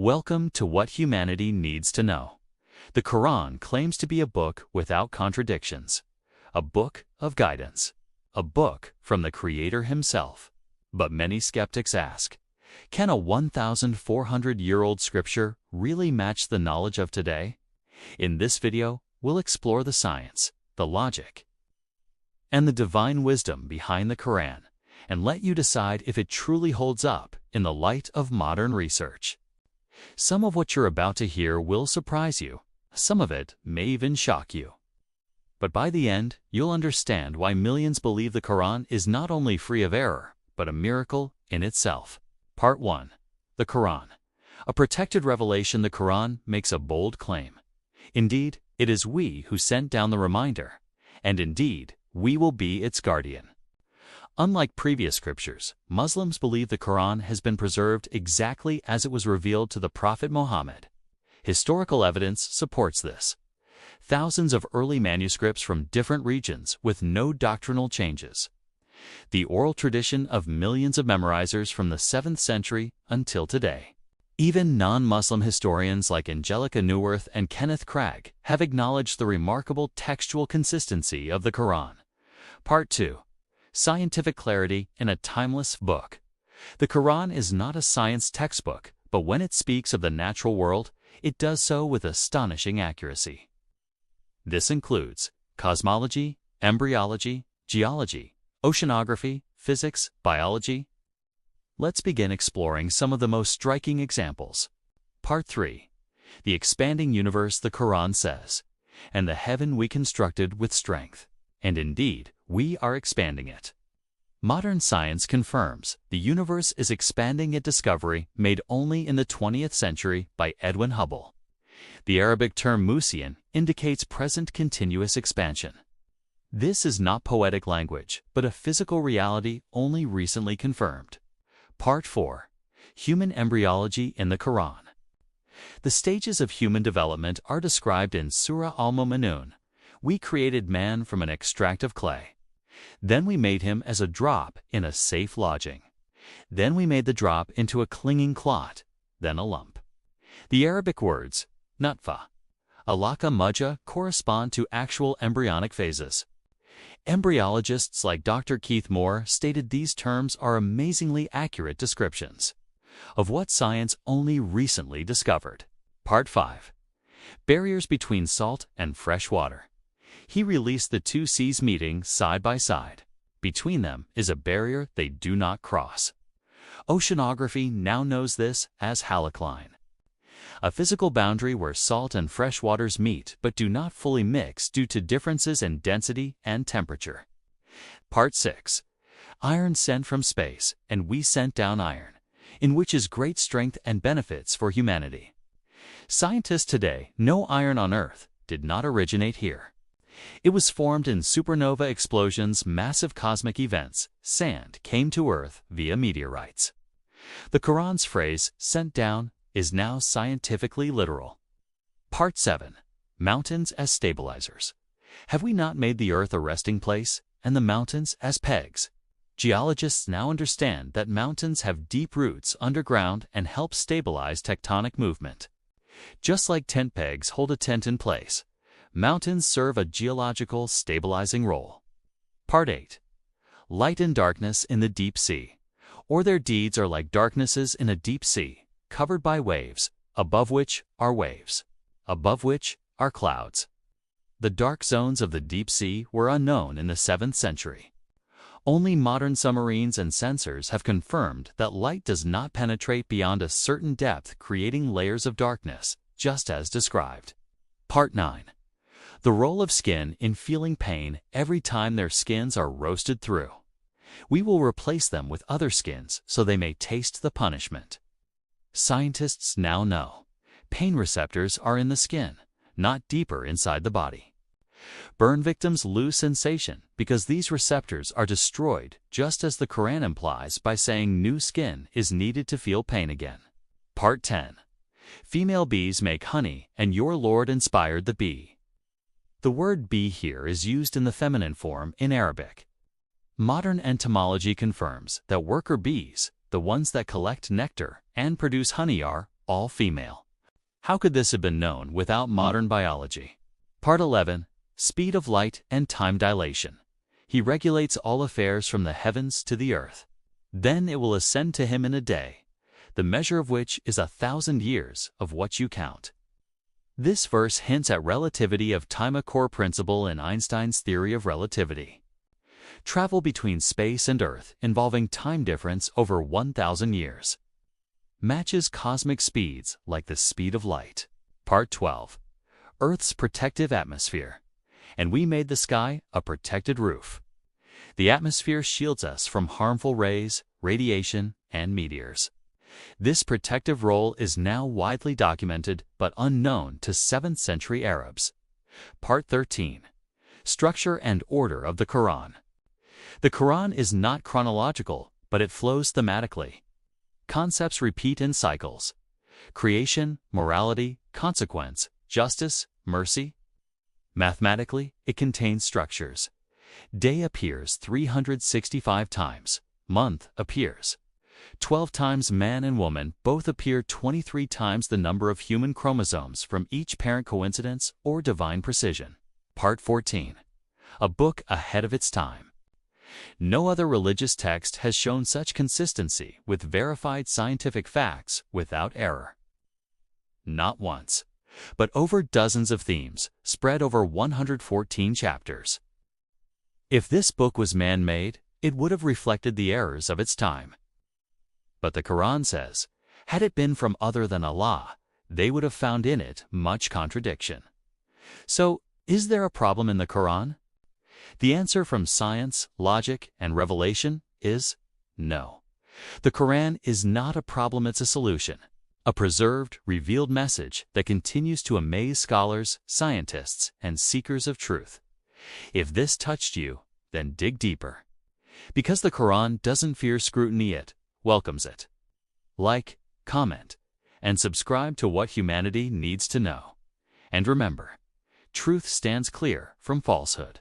Welcome to What Humanity Needs to Know. The Quran claims to be a book without contradictions, a book of guidance, a book from the Creator himself. But many skeptics ask, can a 1,400-year-old scripture really match the knowledge of today? In this video, we'll explore the science, the logic, and the divine wisdom behind the Quran, and let you decide if it truly holds up in the light of modern research. Some of what you're about to hear will surprise you. Some of it may even shock you. But by the end, you'll understand why millions believe the Quran is not only free of error, but a miracle in itself. Part 1. The Quran. A protected revelation. The Quran makes a bold claim. Indeed, it is we who sent down the reminder, and indeed, we will be its guardian. Unlike previous scriptures, Muslims believe the Quran has been preserved exactly as it was revealed to the Prophet Muhammad. Historical evidence supports this. Thousands of early manuscripts from different regions with no doctrinal changes. The oral tradition of millions of memorizers from the 7th century until today. Even non-Muslim historians like Angelica Neuwirth and Kenneth Cragg have acknowledged the remarkable textual consistency of the Quran. Part 2. Scientific clarity in a timeless book. The Quran is not a science textbook, but when it speaks of the natural world, it does so with astonishing accuracy. This includes cosmology, embryology, geology, oceanography, physics, biology. Let's begin exploring some of the most striking examples. Part 3. The expanding universe. The Quran says, "And the heaven we constructed with strength, and indeed, we are expanding it." Modern science confirms the universe is expanding, a discovery made only in the 20th century by Edwin Hubble. The Arabic term Musian indicates present continuous expansion. This is not poetic language, but a physical reality only recently confirmed. Part 4. Human embryology in the Quran. The stages of human development are described in Surah Al-Mu'minun. We created man from an extract of clay. Then we made him as a drop in a safe lodging. Then we made the drop into a clinging clot, then a lump. The Arabic words, nutfa, alaka mujah, correspond to actual embryonic phases. Embryologists like Dr. Keith Moore stated these terms are amazingly accurate descriptions of what science only recently discovered. Part 5. Barriers between salt and fresh water. He released the two seas meeting side by side. Between them is a barrier they do not cross. Oceanography now knows this as halocline, a physical boundary where salt and fresh waters meet but do not fully mix due to differences in density and temperature. Part 6. Iron sent from space, and we sent down iron, in which is great strength and benefits for humanity. Scientists today know iron on Earth did not originate here. It was formed in supernova explosions, massive cosmic events. Sand came to Earth via meteorites. The Quran's phrase, "sent down," is now scientifically literal. Part 7. Mountains as stabilizers. Have we not made the Earth a resting place, and the mountains as pegs? Geologists now understand that mountains have deep roots underground and help stabilize tectonic movement. Just like tent pegs hold a tent in place, mountains serve a geological stabilizing role. Part 8. Light and darkness in the deep sea. Or their deeds are like darknesses in a deep sea, covered by waves, above which are waves, above which are clouds. The dark zones of the deep sea were unknown in the 7th century. Only modern submarines and sensors have confirmed that light does not penetrate beyond a certain depth, creating layers of darkness, just as described. Part 9. The role of skin in feeling pain every time their skins are roasted through. We will replace them with other skins so they may taste the punishment. Scientists now know pain receptors are in the skin, not deeper inside the body. Burn victims lose sensation because these receptors are destroyed, just as the Quran implies by saying new skin is needed to feel pain again. Part 10. Female bees make honey, and your Lord inspired the bee. The word bee here is used in the feminine form in Arabic. Modern entomology confirms that worker bees, the ones that collect nectar and produce honey, are all female. How could this have been known without modern biology? Part 11. Speed of light and time dilation. He regulates all affairs from the heavens to the earth. Then it will ascend to him in a day, the measure of which is 1,000 years of what you count. This verse hints at relativity of time, a core principle in Einstein's theory of relativity. Travel between space and Earth involving time difference over 1,000 years. Matches cosmic speeds like the speed of light. Part 12. Earth's protective atmosphere. And we made the sky a protected roof. The atmosphere shields us from harmful rays, radiation, and meteors. This protective role is now widely documented but unknown to 7th century Arabs. Part 13. Structure and order of the Quran. The Quran is not chronological, but it flows thematically. Concepts repeat in cycles: creation, morality, consequence, justice, mercy. Mathematically, it contains structures. Day appears 365 times. Month appears 12 times. Man and woman both appear 23 times the number of human chromosomes from each parent. Coincidence or divine precision? Part 14. A book ahead of its time. No other religious text has shown such consistency with verified scientific facts without error. Not once, but over dozens of themes, spread over 114 chapters. If this book was man-made, it would have reflected the errors of its time. But the Quran says, had it been from other than Allah, they would have found in it much contradiction. So, is there a problem in the Quran? The answer from science, logic, and revelation is no. The Quran is not a problem, it's a solution. A preserved, revealed message that continues to amaze scholars, scientists, and seekers of truth. If this touched you, then dig deeper. Because the Quran doesn't fear scrutiny, it welcomes it. Like, comment, and subscribe to What Humanity Needs to Know. And remember, truth stands clear from falsehood.